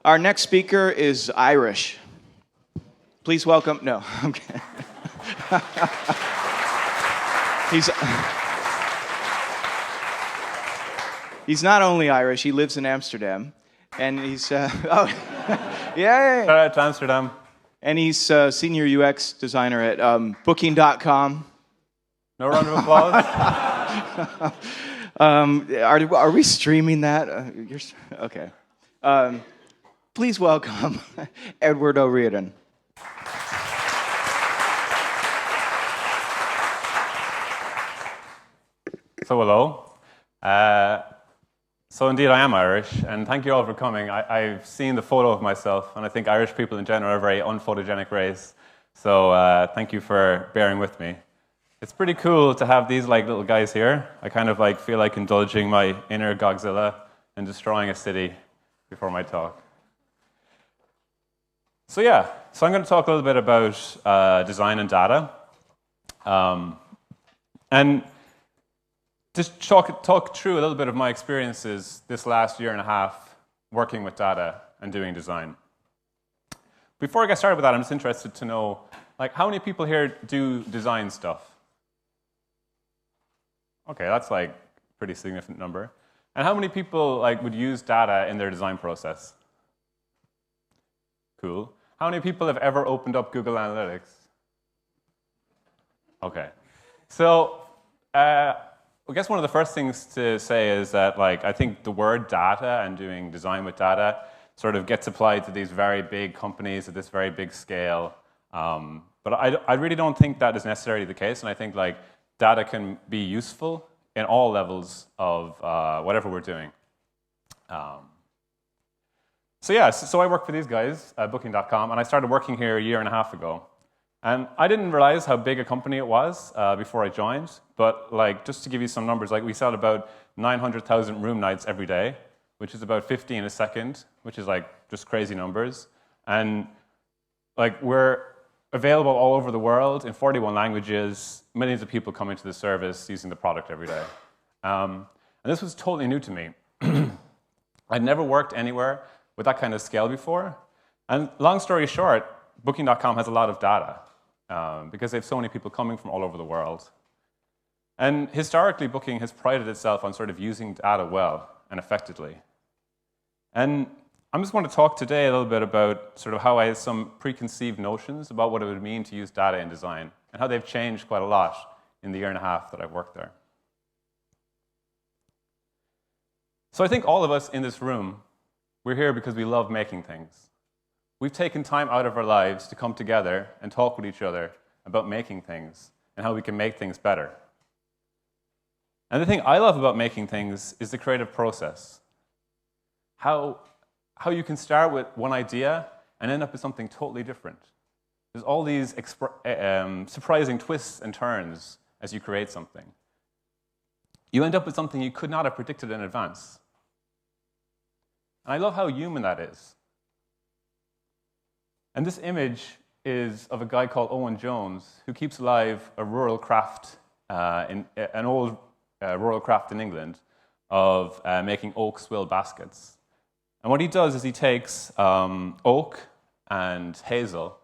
Our next speaker is Irish. Please welcome. No, I'm kidding. He's not only Irish. He lives in Amsterdam, and he's oh yeah. Shout out to Amsterdam. And he's senior UX designer at Booking.com. No round of applause. Are we streaming that? Okay. Please welcome Edward O'Riordan. So hello. So indeed I am Irish, and thank you all for coming. I've seen the photo of myself, and I think Irish people in general are a very unphotogenic race. So thank you for bearing with me. It's pretty cool to have these little guys here. I kind of feel like indulging my inner Godzilla and destroying a city before my talk. So yeah, I'm going to talk a little bit about design and data. And just talk through a little bit of my experiences this last year and a half working with data and doing design. Before I get started with that, I'm just interested to know, how many people here do design stuff? Okay, that's a pretty significant number. And how many people would use data in their design process? Cool. How many people have ever opened up Google Analytics? Okay. So I guess one of the first things to say is that I think the word data and doing design with data sort of gets applied to these very big companies at this very big scale. But I really don't think that is necessarily the case, and I think data can be useful in all levels of whatever we're doing. So I work for these guys at Booking.com, and I started working here a year and a half ago. And I didn't realize how big a company it was before I joined, but just to give you some numbers, we sell about 900,000 room nights every day, which is about 50 in a second, which is just crazy numbers. And we're available all over the world in 41 languages, millions of people coming to the service using the product every day. And this was totally new to me. I'd never worked anywhere with that kind of scale before. And long story short, Booking.com has a lot of data because they have so many people coming from all over the world. And historically, Booking has prided itself on sort of using data well and effectively. And I'm just going to talk today a little bit about sort of how I had some preconceived notions about what it would mean to use data in design and how they've changed quite a lot in the year and a half that I've worked there. So I think all of us in this room, we're here because we love making things. We've taken time out of our lives to come together and talk with each other about making things and how we can make things better. And the thing I love about making things is the creative process. How you can start with one idea and end up with something totally different. There's all these surprising twists and turns as you create something. You end up with something you could not have predicted in advance. And I love how human that is. And this image is of a guy called Owen Jones who keeps alive a rural craft, an old rural craft in England of making oak swill baskets. And what he does is he takes oak and hazel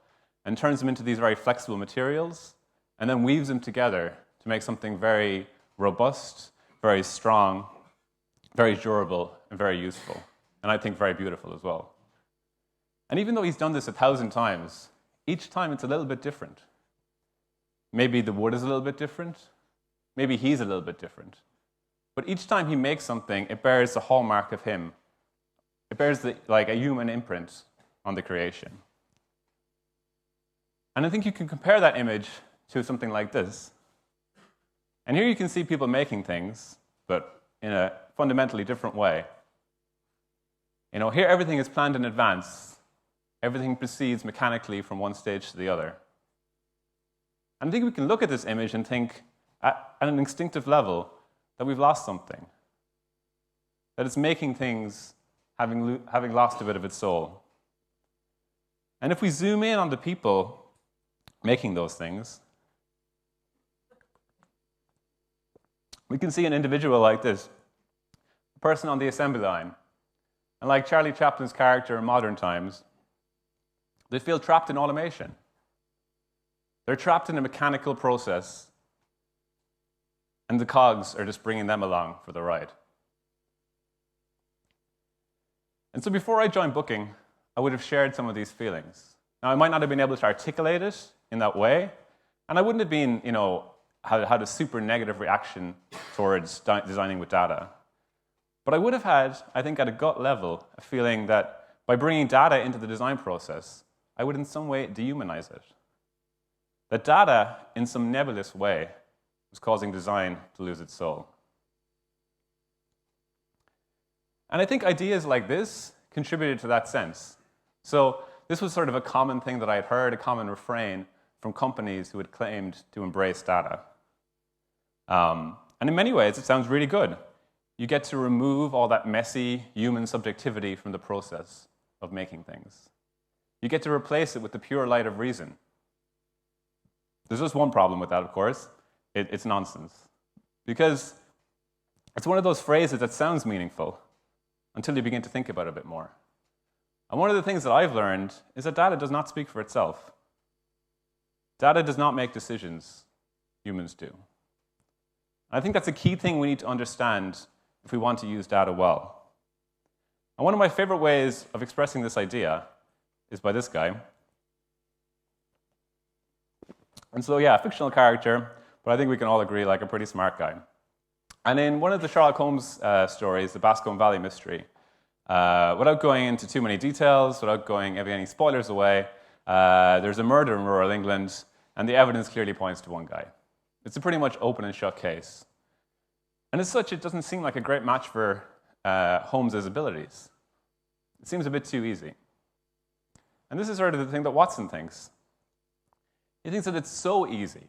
and turns them into these very flexible materials and then weaves them together to make something very robust, very strong, very durable, and very useful. And I think very beautiful as well. And even though he's done this 1,000 times, each time it's a little bit different. Maybe the wood is a little bit different. Maybe he's a little bit different. But each time he makes something, it bears the hallmark of him. It bears a human imprint on the creation. And I think you can compare that image to something like this. And here you can see people making things, but in a fundamentally different way. Here everything is planned in advance. Everything proceeds mechanically from one stage to the other. And I think we can look at this image and think at an instinctive level that we've lost something. That it's making things having lost a bit of its soul. And if we zoom in on the people making those things, we can see an individual like this, a person on the assembly line. And like Charlie Chaplin's character in Modern Times, they feel trapped in automation. They're trapped in a mechanical process, and the cogs are just bringing them along for the ride. And so before I joined Booking, I would have shared some of these feelings. Now, I might not have been able to articulate it in that way, and I wouldn't have been, had a super negative reaction towards designing with data. But I would have had, I think at a gut level, a feeling that by bringing data into the design process, I would in some way dehumanize it. That data, in some nebulous way, was causing design to lose its soul. And I think ideas like this contributed to that sense. So this was sort of a common thing that I had heard, a common refrain from companies who had claimed to embrace data. And in many ways, it sounds really good. You get to remove all that messy human subjectivity from the process of making things. You get to replace it with the pure light of reason. There's just one problem with that, of course. It's nonsense. Because it's one of those phrases that sounds meaningful until you begin to think about it a bit more. And one of the things that I've learned is that data does not speak for itself. Data does not make decisions. Humans do. And I think that's a key thing we need to understand if we want to use data well. And one of my favorite ways of expressing this idea is by this guy. And so, yeah, fictional character, but I think we can all agree, like a pretty smart guy. And in one of the Sherlock Holmes stories, the BOSCOMBS Valley mystery, without going into too many details, without giving any spoilers away, there's a murder in rural England, and the evidence clearly points to one guy. It's a pretty much open and shut case. And as such, it doesn't seem like a great match for Holmes's abilities. It seems a bit too easy. And this is sort of the thing that Watson thinks. He thinks that it's so easy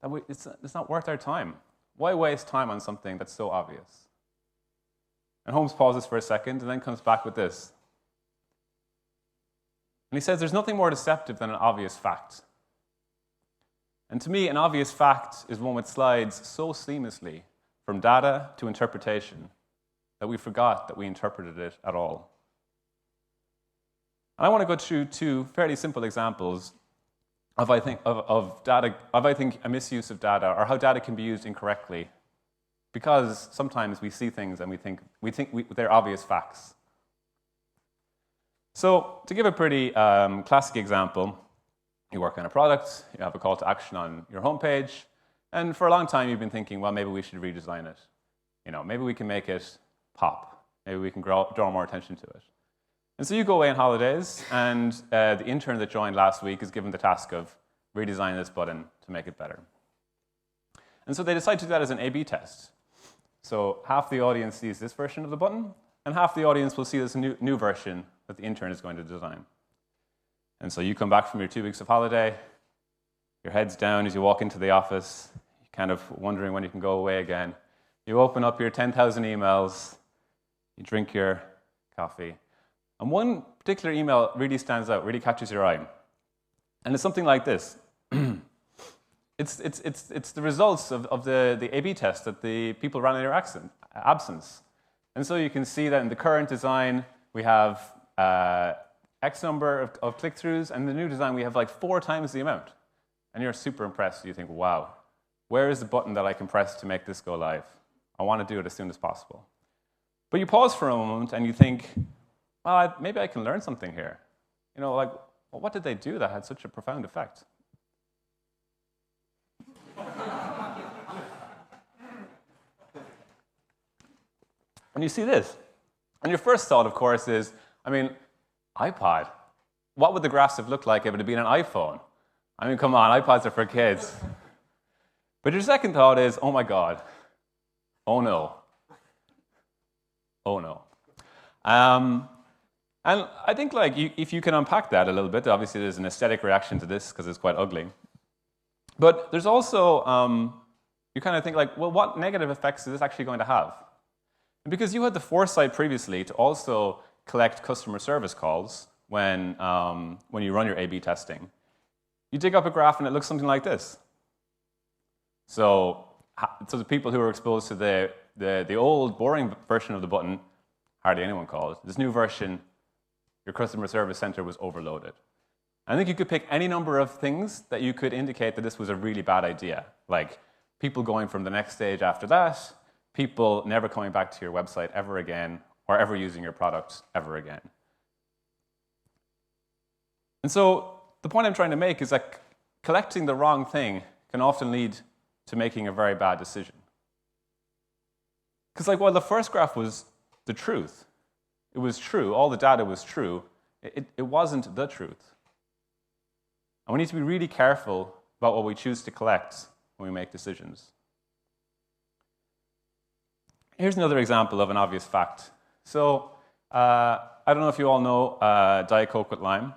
that it's not worth our time. Why waste time on something that's so obvious? And Holmes pauses for a second and then comes back with this. And he says, there's nothing more deceptive than an obvious fact. And to me, an obvious fact is one which slides so seamlessly from data to interpretation that we forgot that we interpreted it at all. And I want to go through two fairly simple examples of a misuse of data, or how data can be used incorrectly, because sometimes we see things and we think they're obvious facts. So, to give a pretty classic example, you work on a product, you have a call to action on your homepage, and for a long time you've been thinking, well, maybe we should redesign it. Maybe we can make it pop. Maybe we can draw more attention to it. And so you go away on holidays, and the intern that joined last week is given the task of redesigning this button to make it better. And so they decide to do that as an A/B test. So half the audience sees this version of the button, and half the audience will see this new version that the intern is going to design. And so you come back from your 2 weeks of holiday, your head's down as you walk into the office, you're kind of wondering when you can go away again. You open up your 10,000 emails, you drink your coffee, and one particular email really stands out, really catches your eye. And it's something like this. It's the results of the A/B test that the people ran in your absence. And so you can see that in the current design, we have X number of click-throughs, and the new design, we have like 4 times the amount. And you're super impressed. You think, wow, where is the button that I can press to make this go live? I want to do it as soon as possible. But you pause for a moment and you think, well, maybe I can learn something here. What did they do that had such a profound effect? And you see this. And your first thought, of course, is, iPod. What would the graphs have looked like if it had been an iPhone? Come on, iPods are for kids. But your second thought is, oh my God. Oh no. Oh no. And I think, if you can unpack that a little bit, obviously there's an aesthetic reaction to this because it's quite ugly. But there's also, you kind of think, well, what negative effects is this actually going to have? And because you had the foresight previously to also collect customer service calls when you run your A/B testing, you dig up a graph and it looks something like this. So the people who are exposed to the old, boring version of the button hardly anyone called. This new version, your customer service center was overloaded. I think you could pick any number of things that you could indicate that this was a really bad idea, like people going from the next stage after that, people never coming back to your website ever again, or ever using your product ever again. And so the point I'm trying to make is that collecting the wrong thing can often lead to making a very bad decision. Because while the first graph was the truth, it was true, all the data was true, it wasn't the truth. And we need to be really careful about what we choose to collect when we make decisions. Here's another example of an obvious fact. So, I don't know if you all know Diet Coke with lime,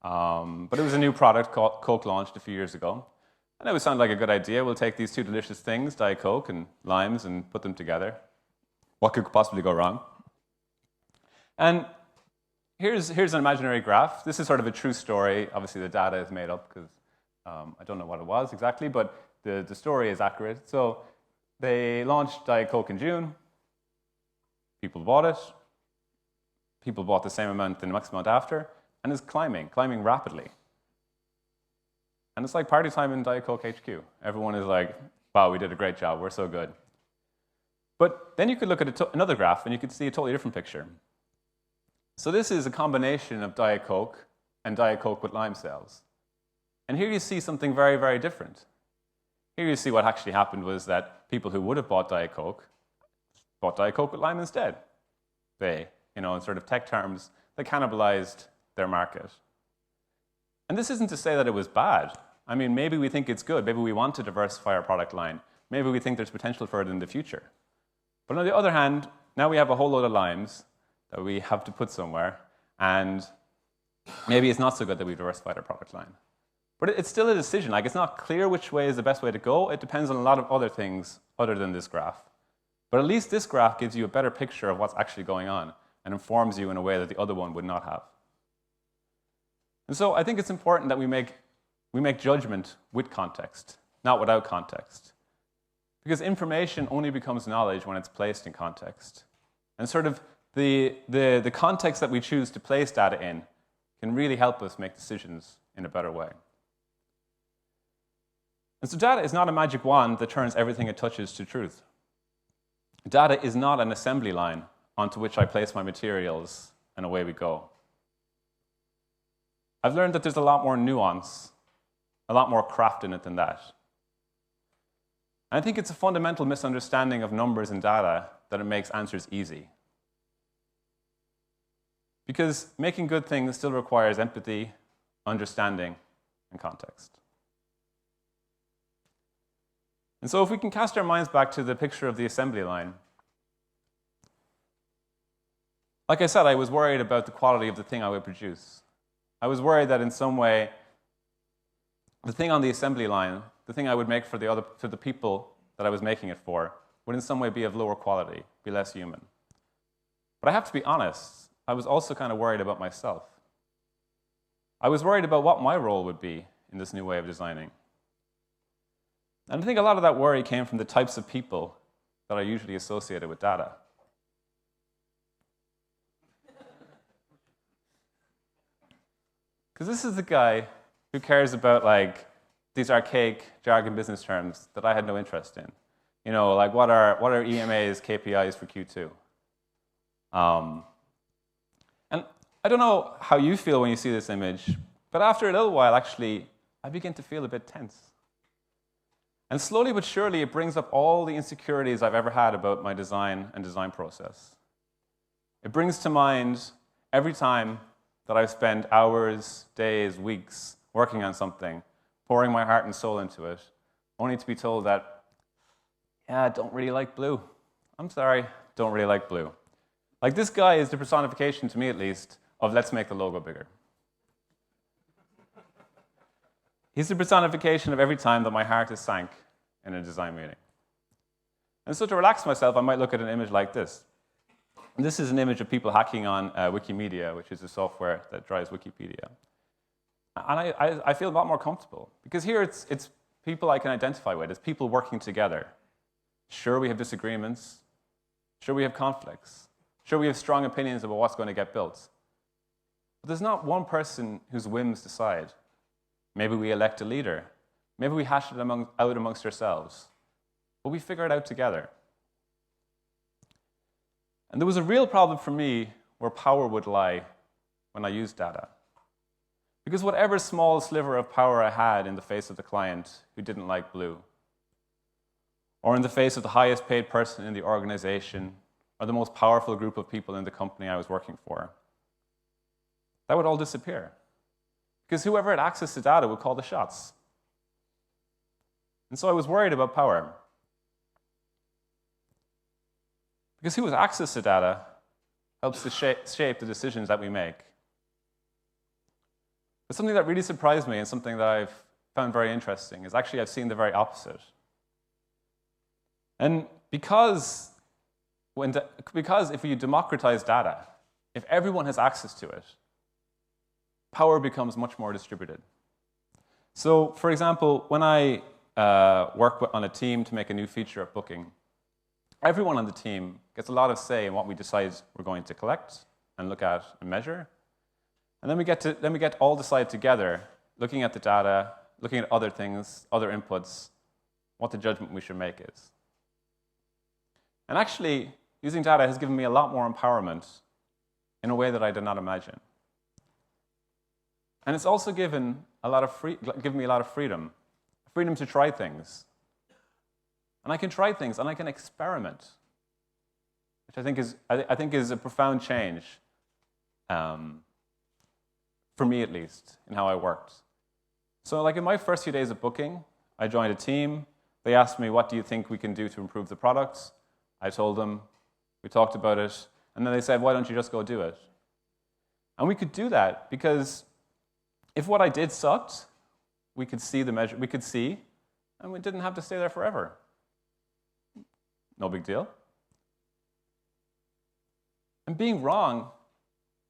but it was a new product called Coke launched a few years ago. And it would sound like a good idea. We'll take these two delicious things, Diet Coke and limes, and put them together. What could possibly go wrong? And here's an imaginary graph. This is sort of a true story. Obviously, the data is made up because I don't know what it was exactly, but the story is accurate. So they launched Diet Coke in June. People bought it. People bought the same amount the next month after, and it's climbing rapidly. And it's like party time in Diet Coke HQ. Everyone is like, wow, we did a great job, we're so good. But then you could look at another graph, and you could see a totally different picture. So this is a combination of Diet Coke and Diet Coke with lime sales. And here you see something very, very different. Here you see what actually happened was that people who would have bought Diet Coke with lime instead. They, in sort of tech terms, they cannibalized their market. And this isn't to say that it was bad. I mean, maybe we think it's good. Maybe we want to diversify our product line. Maybe we think there's potential for it in the future. But on the other hand, now we have a whole load of limes that we have to put somewhere, and maybe it's not so good that we diversified our product line. But it's still a decision. It's not clear which way is the best way to go. It depends on a lot of other things other than this graph. But at least this graph gives you a better picture of what's actually going on and informs you in a way that the other one would not have. And so I think it's important that we make judgment with context, not without context. Because information only becomes knowledge when it's placed in context. And sort of the context that we choose to place data in can really help us make decisions in a better way. And so data is not a magic wand that turns everything it touches to truth. Data is not an assembly line onto which I place my materials and away we go. I've learned that there's a lot more nuance, a lot more craft in it than that. And I think it's a fundamental misunderstanding of numbers and data that it makes answers easy. Because making good things still requires empathy, understanding, and context. And so if we can cast our minds back to the picture of the assembly line, like I said, I was worried about the quality of the thing I would produce. I was worried that in some way, the thing on the assembly line, the thing I would make for the people that I was making it for, would in some way be of lower quality, be less human. But I have to be honest, I was also kind of worried about myself. I was worried about what my role would be in this new way of designing. And I think a lot of that worry came from the types of people that are usually associated with data. Because this is the guy who cares about these archaic jargon business terms that I had no interest in. What are EMA's KPIs for Q2? And I don't know how you feel when you see this image, but after a little while, actually, I begin to feel a bit tense. And slowly but surely, it brings up all the insecurities I've ever had about my design and design process. It brings to mind every time that I've spent hours, days, weeks working on something, pouring my heart and soul into it, only to be told that, yeah, I don't really like blue. I'm sorry, don't really like blue. This guy is the personification, to me at least, of let's make the logo bigger. He's the personification of every time that my heart is sank in a design meeting. And so to relax myself, I might look at an image like this. And this is an image of people hacking on Wikimedia, which is the software that drives Wikipedia. And I feel a lot more comfortable, because here it's people I can identify with. It's people working together. Sure, we have disagreements. Sure, we have conflicts. Sure, we have strong opinions about what's going to get built. But there's not one person whose whims decide. Maybe we elect a leader. Maybe we hash it out amongst ourselves. But we figure it out together. And there was a real problem for me where power would lie when I used data. Because whatever small sliver of power I had in the face of the client who didn't like blue, or in the face of the highest paid person in the organization, or the most powerful group of people in the company I was working for, that would all disappear. Because whoever had access to data would call the shots. And so I was worried about power. Because who has access to data helps to shape the decisions that we make. But something that really surprised me and something that I've found very interesting is actually I've seen the very opposite. And because if you democratize data, if everyone has access to it, power becomes much more distributed. So, for example, when I work on a team to make a new feature of booking, everyone on the team gets a lot of say in what we decide we're going to collect and look at and measure. And then we get all decide together, looking at the data, looking at other things, other inputs, what the judgment we should make is. And actually, using data has given me a lot more empowerment in a way that I did not imagine. And it's also given me a lot of freedom to try things. And I can try things, and I can experiment, which I think is a profound change, for me at least, in how I worked. So like in my first few days of booking, I joined a team. They asked me, what do you think we can do to improve the product? I told them, we talked about it, and then they said, why don't you just go do it? And we could do that because if what I did sucked, we could see the measure, and we didn't have to stay there forever. No big deal. And being wrong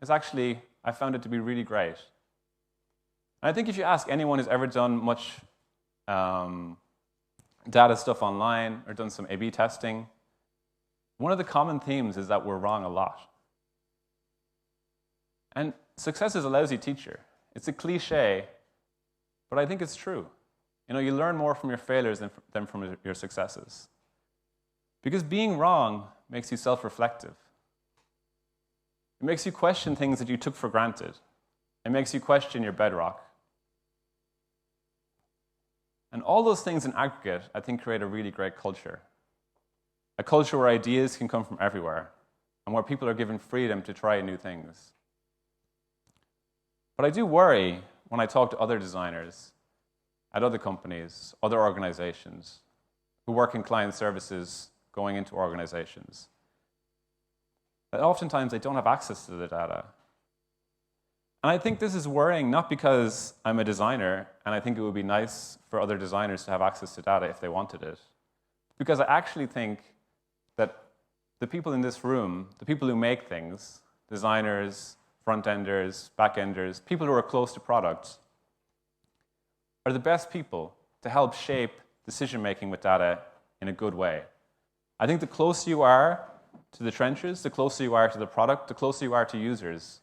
is actually, I found it to be really great. And I think if you ask anyone who's ever done much data stuff online or done some A/B testing, one of the common themes is that we're wrong a lot. And success is a lousy teacher. It's a cliche, but I think it's true. You learn more from your failures than from your successes. Because being wrong makes you self-reflective. It makes you question things that you took for granted. It makes you question your bedrock. And all those things in aggregate, I think, create a really great culture. A culture where ideas can come from everywhere and where people are given freedom to try new things. But I do worry when I talk to other designers at other companies, other organizations, who work in client services going into organizations, that oftentimes they don't have access to the data. And I think this is worrying not because I'm a designer and I think it would be nice for other designers to have access to data if they wanted it, because I actually think that the people in this room, the people who make things, designers, front-enders, back-enders, people who are close to products, are the best people to help shape decision-making with data in a good way. I think the closer you are to the trenches, the closer you are to the product, the closer you are to users,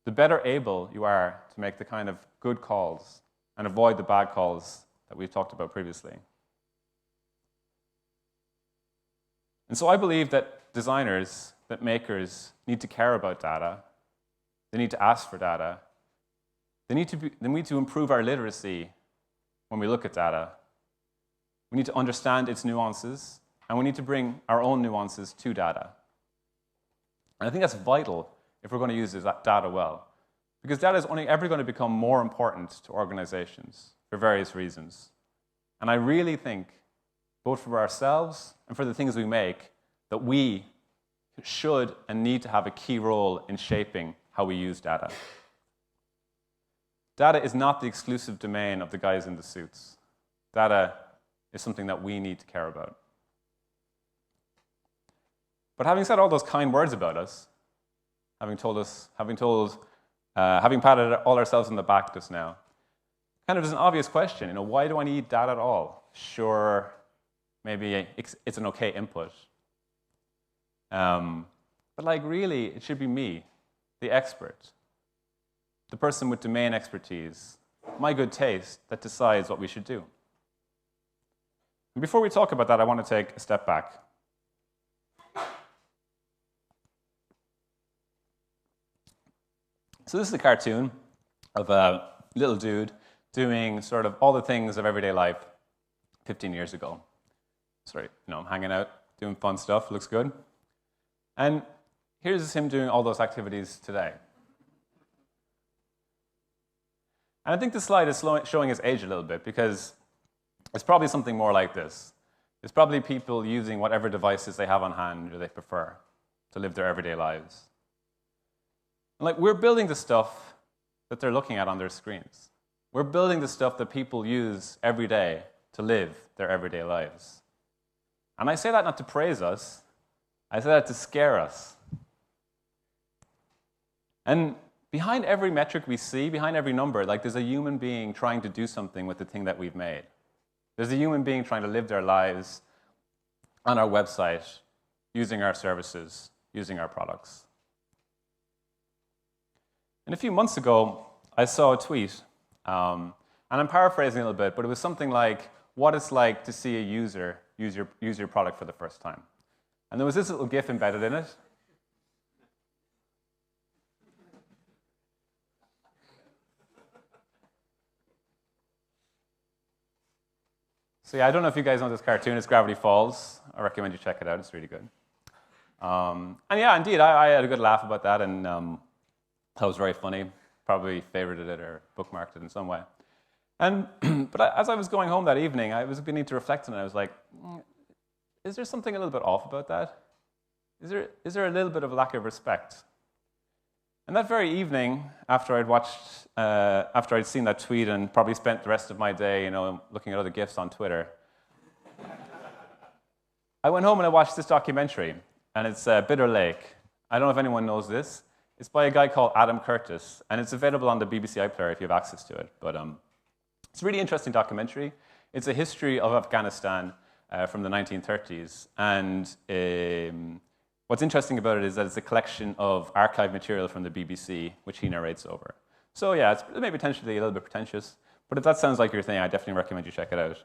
the better able you are to make the kind of good calls and avoid the bad calls that we've talked about previously. And so I believe that designers, that makers need to care about data. They need to ask for data. They need to improve our literacy when we look at data. We need to understand its nuances, and we need to bring our own nuances to data. And I think that's vital if we're going to use this data well, because data is only ever going to become more important to organizations for various reasons. And I really think, both for ourselves and for the things we make, that we should and need to have a key role in shaping how we use data. Data is not the exclusive domain of the guys in the suits. Data is something that we need to care about. But having said all those kind words about us, having patted all ourselves on the back just now, kind of is an obvious question. Why do I need data at all? Sure, maybe it's an okay input. But like really, it should be me, the expert, the person with domain expertise, my good taste that decides what we should do. And before we talk about that, I want to take a step back. So this is a cartoon of a little dude doing sort of all the things of everyday life 15 years ago. Sorry, I'm hanging out, doing fun stuff, looks good. And here's him doing all those activities today. And I think this slide is showing his age a little bit because it's probably something more like this. It's probably people using whatever devices they have on hand or they prefer to live their everyday lives. And like we're building the stuff that they're looking at on their screens. We're building the stuff that people use every day to live their everyday lives. And I say that not to praise us. I say that to scare us. And behind every metric we see, behind every number, like there's a human being trying to do something with the thing that we've made. There's a human being trying to live their lives on our website, using our services, using our products. And a few months ago, I saw a tweet, and I'm paraphrasing a little bit, but it was something like, what it's like to see a user use your product for the first time. And there was this little GIF embedded in it. So yeah, I don't know if you guys know this cartoon. It's Gravity Falls. I recommend you check it out. It's really good. And yeah, indeed, I had a good laugh about that, and that was very funny. Probably favorited it or bookmarked it in some way. And but as I was going home that evening, I was beginning to reflect on it. I was like, is there something a little bit off about that? Is there a little bit of a lack of respect? And that very evening, after I'd seen that tweet and probably spent the rest of my day, looking at other GIFs on Twitter, I went home and I watched this documentary, and it's Bitter Lake. I don't know if anyone knows this. It's by a guy called Adam Curtis, and it's available on the BBC iPlayer if you have access to it. But it's a really interesting documentary. It's a history of Afghanistan from the 1930s, and what's interesting about it is that it's a collection of archive material from the BBC, which he narrates over. So yeah, it's maybe potentially a little bit pretentious, but if that sounds like your thing, I definitely recommend you check it out.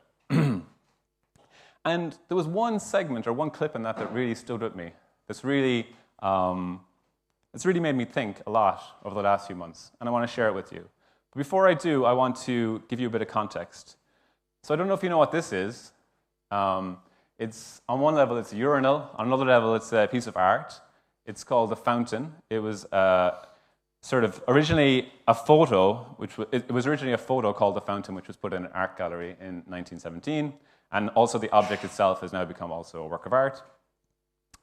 And there was one segment or one clip in that really stood with me. It's really made me think a lot over the last few months, and I want to share it with you. But before I do, I want to give you a bit of context. So I don't know if you know what this is. It's on one level, it's a urinal. On another level, it's a piece of art. It's called The Fountain. It was sort of originally a photo, it was originally a photo called The Fountain, which was put in an art gallery in 1917. And also the object itself has now become also a work of art.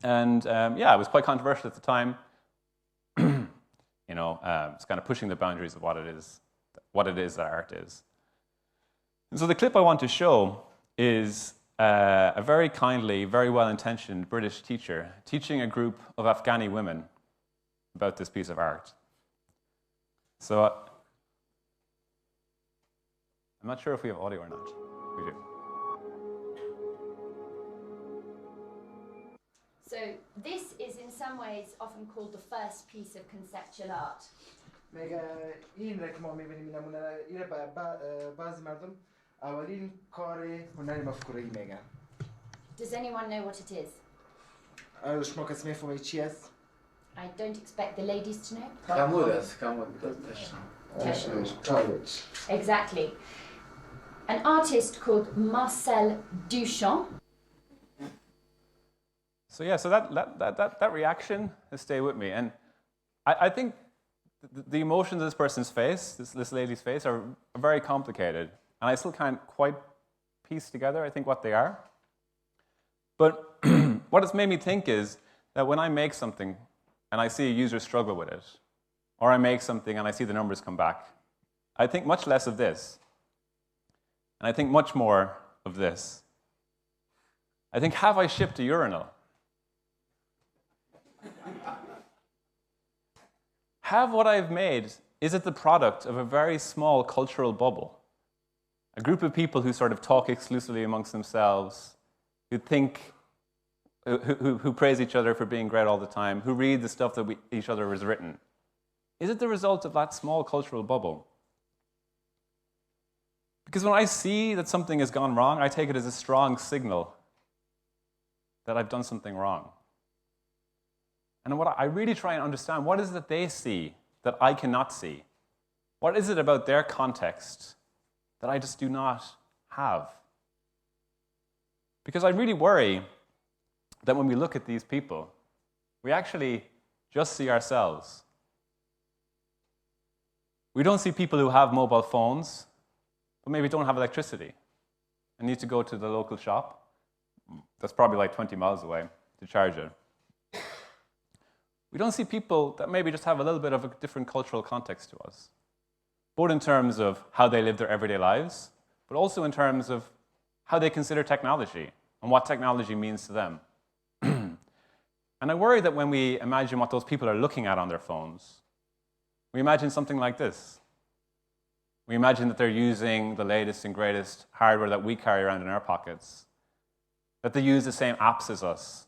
And yeah, it was quite controversial at the time. It's kind of pushing the boundaries of what it is that art is. And so the clip I want to show is a very kindly, very well-intentioned British teacher teaching a group of Afghani women about this piece of art. So I'm not sure if we have audio or not. We do. So this is in some ways often called the first piece of conceptual art. این رقم می‌بینیم نمونه اینه بعضی مردم اولین کار هنری مفکوره‌ای میگن. Does anyone know what it is? شما کسی می‌فهمید چی است؟ I don't expect the ladies to know. کمود است Exactly. An artist called Marcel Duchamp. So yeah, so that reaction has stayed with me, and I think the emotions of this person's face, this lady's face, are very complicated, and I still can't quite piece together, I think, what they are. But what it's made me think is that when I make something and I see a user struggle with it, or I make something and I see the numbers come back, I think much less of this, and I think much more of this. I think, have I shipped a urinal? Have what I've made, is it the product of a very small cultural bubble? A group of people who sort of talk exclusively amongst themselves, who think who praise each other for being great all the time, who read the stuff that each other has written? Is it the result of that small cultural bubble? Because when I see that something has gone wrong, I take it as a strong signal that I've done something wrong. And what I really try and understand, what is it that they see that I cannot see? What is it about their context that I just do not have? Because I really worry that when we look at these people, we actually just see ourselves. We don't see people who have mobile phones, but maybe don't have electricity and need to go to the local shop that's probably like 20 miles away to charge it. We don't see people that maybe just have a little bit of a different cultural context to us, both in terms of how they live their everyday lives, but also in terms of how they consider technology and what technology means to them. And I worry that when we imagine what those people are looking at on their phones, we imagine something like this. We imagine that they're using the latest and greatest hardware that we carry around in our pockets, that they use the same apps as us,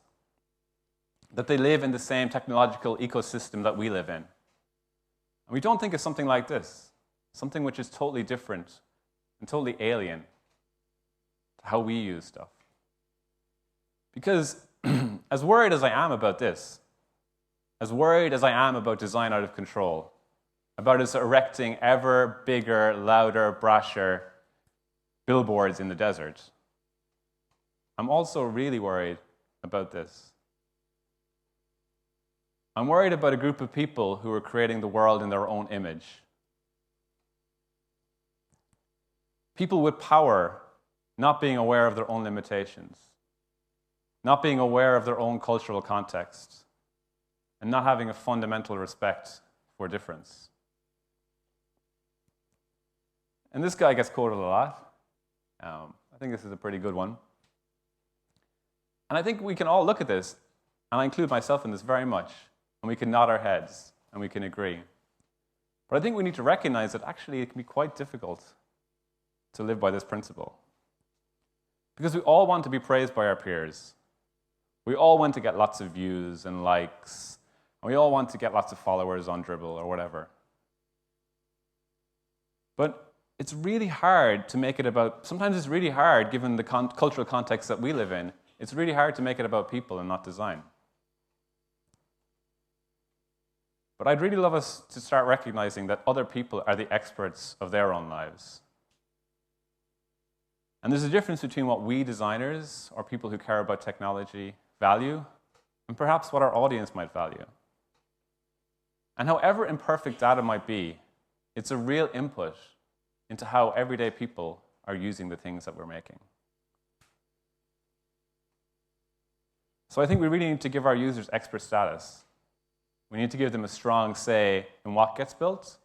that they live in the same technological ecosystem that we live in. And we don't think of something like this, something which is totally different and totally alien to how we use stuff. Because as worried as I am about this, as worried as I am about design out of control, about us erecting ever bigger, louder, brasher billboards in the desert, I'm also really worried about this. I'm worried about a group of people who are creating the world in their own image. People with power not being aware of their own limitations, not being aware of their own cultural context, and not having a fundamental respect for difference. And this guy gets quoted a lot. I think this is a pretty good one. And I think we can all look at this, and I include myself in this very much, and we can nod our heads, and we can agree. But I think we need to recognize that actually it can be quite difficult to live by this principle. Because we all want to be praised by our peers. We all want to get lots of views and likes, and we all want to get lots of followers on Dribble or whatever. But it's really hard to make it about, sometimes it's really hard, given the cultural context that we live in, it's really hard to make it about people and not design. But I'd really love us to start recognizing that other people are the experts of their own lives. And there's a difference between what we designers, or people who care about technology, value, and perhaps what our audience might value. And however imperfect data might be, it's a real input into how everyday people are using the things that we're making. So I think we really need to give our users expert status. We need to give them a strong say in what gets built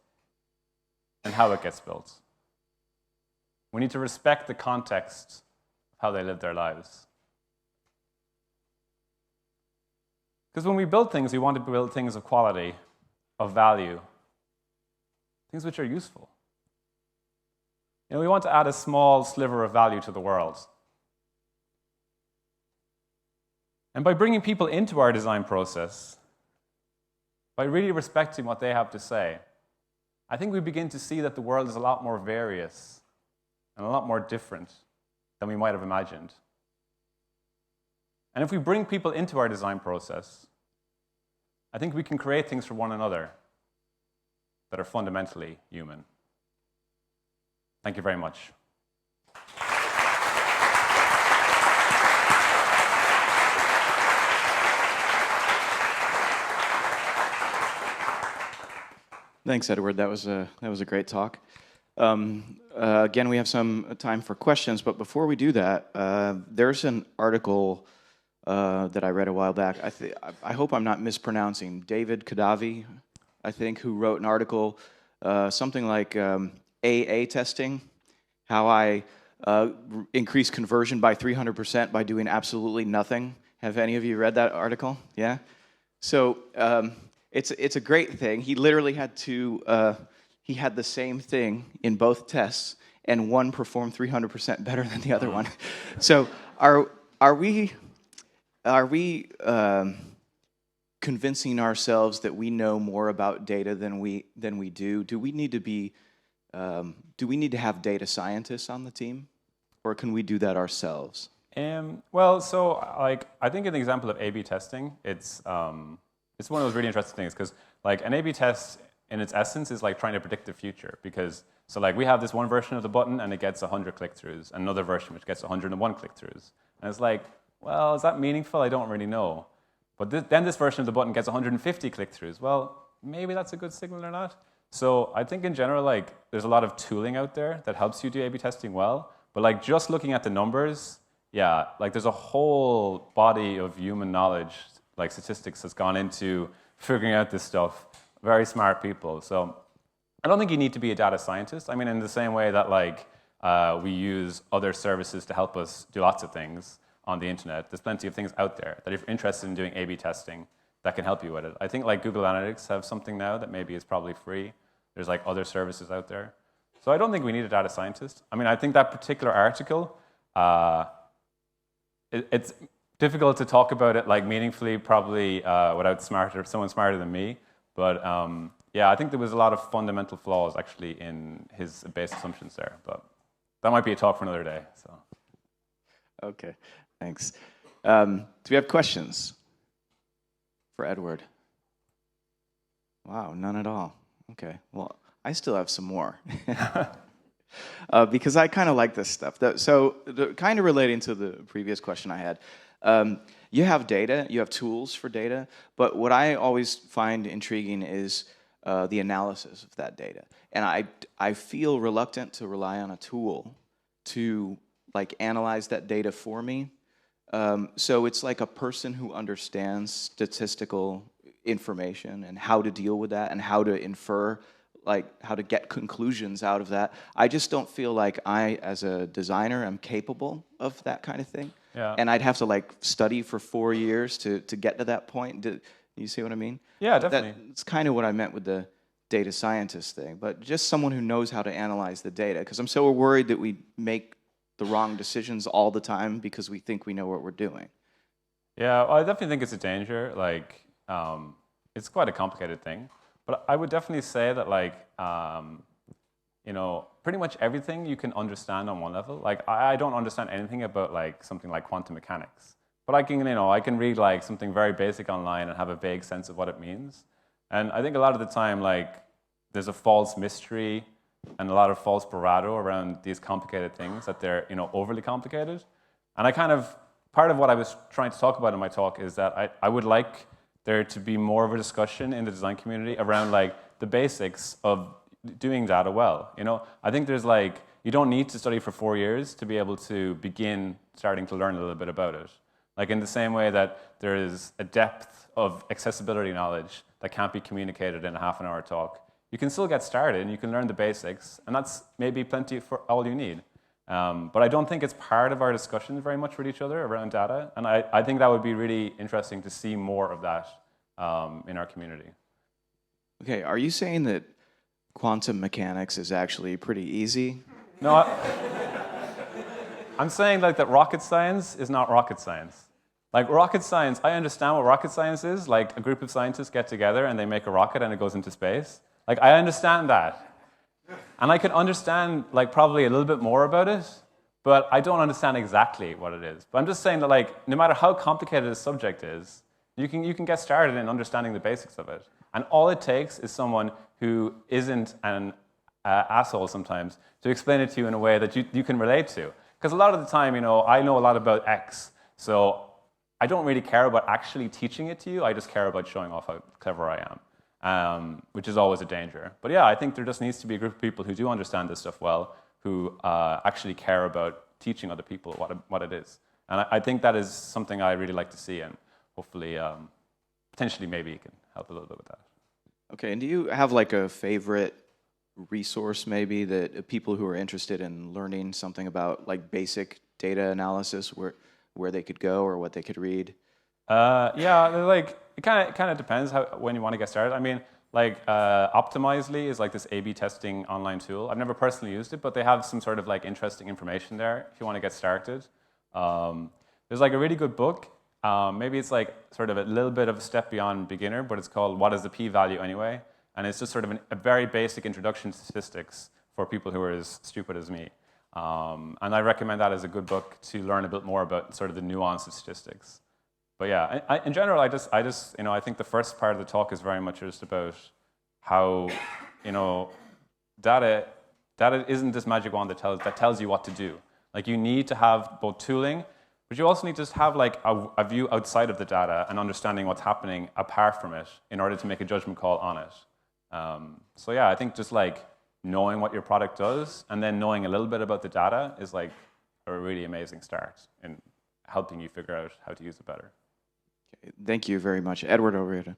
and how it gets built. We need to respect the context of how they live their lives. Because when we build things, we want to build things of quality, of value, things which are useful. We want to add a small sliver of value to the world. And by bringing people into our design process, by really respecting what they have to say, I think we begin to see that the world is a lot more various and a lot more different than we might have imagined. And if we bring people into our design process, I think we can create things for one another that are fundamentally human. Thank you very much. Thanks, Edward. That was a great talk. Again, we have some time for questions, but before we do that, there's an article that I read a while back. I hope I'm not mispronouncing. David Kadavi, I think, who wrote an article, something like AA testing, how I increase conversion by 300% by doing absolutely nothing. Have any of you read that article? Yeah? So it's a great thing. He literally had to, he had the same thing in both tests, and one performed 300% better than the other one. So are we, are we convincing ourselves that we know more about data than we do? Do we need to be have data scientists on the team, or can we do that ourselves? Well, so like I think an example of A/B testing, it's one of those really interesting things because like an A/B test in its essence is like trying to predict the future because so like we have this one version of the button and it gets 100 click-throughs, another version which gets 101 click-throughs, and it's like, well, is that meaningful? I don't really know. But then this version of the button gets 150 click-throughs. Well, maybe that's a good signal or not. So I think in general, like there's a lot of tooling out there that helps you do A/B testing well. But like just looking at the numbers, yeah, like there's a whole body of human knowledge, like statistics, that's gone into figuring out this stuff. Very smart people. So I don't think you need to be a data scientist. I mean, in the same way that like we use other services to help us do lots of things on the internet, there's plenty of things out there that if you're interested in doing A/B testing, that can help you with it. I think like Google Analytics have something now that maybe is probably free. There's like other services out there. So I don't think we need a data scientist. I mean, I think that particular article, it's difficult to talk about it like meaningfully, probably without someone smarter than me. But yeah, I think there was a lot of fundamental flaws actually in his base assumptions there. But that might be a talk for another day. So. Okay, thanks. Do we have questions for Edward? Wow, none at all. Okay, well, I still have some more. Because I kind of like this stuff. So kind of relating to the previous question I had, you have data, you have tools for data, but what I always find intriguing is the analysis of that data. And I feel reluctant to rely on a tool to like analyze that data for me. So it's like a person who understands statistical information and how to deal with that and how to infer, like how to get conclusions out of that. I just don't feel like I, as a designer, am capable of that kind of thing. Yeah. And I'd have to like study for 4 years to get to that point. Do you see what I mean? Yeah, definitely. It's kind of what I meant with the data scientist thing, but just someone who knows how to analyze the data, because I'm so worried that we make the wrong decisions all the time because we think we know what we're doing. Yeah, well, I definitely think it's a danger. Like, it's quite a complicated thing. But I would definitely say that, like, you know, pretty much everything you can understand on one level. Like, I don't understand anything about, like, something like quantum mechanics. But I can, you know, I can read, like, something very basic online and have a vague sense of what it means. And I think a lot of the time, like, there's a false mystery and a lot of false bravado around these complicated things, that they're, you know, overly complicated. And I kind of, part of what I was trying to talk about in my talk is that I would like there to be more of a discussion in the design community around like the basics of doing data well. You know, I think there's like, you don't need to study for 4 years to be able to begin starting to learn a little bit about it. Like in the same way that there is a depth of accessibility knowledge that can't be communicated in a half-an-hour talk, you can still get started and you can learn the basics, and that's maybe plenty for all you need. But I don't think it's part of our discussions very much with each other around data, and I think that would be really interesting to see more of that in our community. Okay, are you saying that quantum mechanics is actually pretty easy? No, I'm saying like that rocket science is not rocket science. Like rocket science, I understand what rocket science is. Like a group of scientists get together and they make a rocket and it goes into space. Like I understand that. And I can understand like probably a little bit more about it, but I don't understand exactly what it is. But I'm just saying that like no matter how complicated a subject is, you can get started in understanding the basics of it. And all it takes is someone who isn't an asshole sometimes to explain it to you in a way that you can relate to. Because a lot of the time, you know, I know a lot about X, so I don't really care about actually teaching it to you. I just care about showing off how clever I am, which is always a danger. But yeah, I think there just needs to be a group of people who do understand this stuff well, who actually care about teaching other people what it is. And I think that is something I really like to see, and hopefully, potentially maybe it can help a little bit with that. Okay, and do you have like a favorite resource maybe that people who are interested in learning something about like basic data analysis where they could go or what they could read? Yeah, like it kind of depends when you want to get started. I mean, like Optimizely is like this A/B testing online tool. I've never personally used it, but they have some sort of like interesting information there if you want to get started. There's like a really good book Maybe it's like sort of a little bit of a step beyond beginner, but it's called What is the P-Value Anyway? And it's just sort of a very basic introduction to statistics for people who are as stupid as me. And I recommend that as a good book to learn a bit more about sort of the nuance of statistics. But yeah, in general, I think the first part of the talk is very much just about how, data isn't this magic wand that tells you what to do. Like, you need to have both tooling, but you also need to just have like a view outside of the data and understanding what's happening apart from it in order to make a judgment call on it. So yeah, I think just like knowing what your product does and then knowing a little bit about the data is like a really amazing start in helping you figure out how to use it better. Okay, thank you very much. Edward, over here.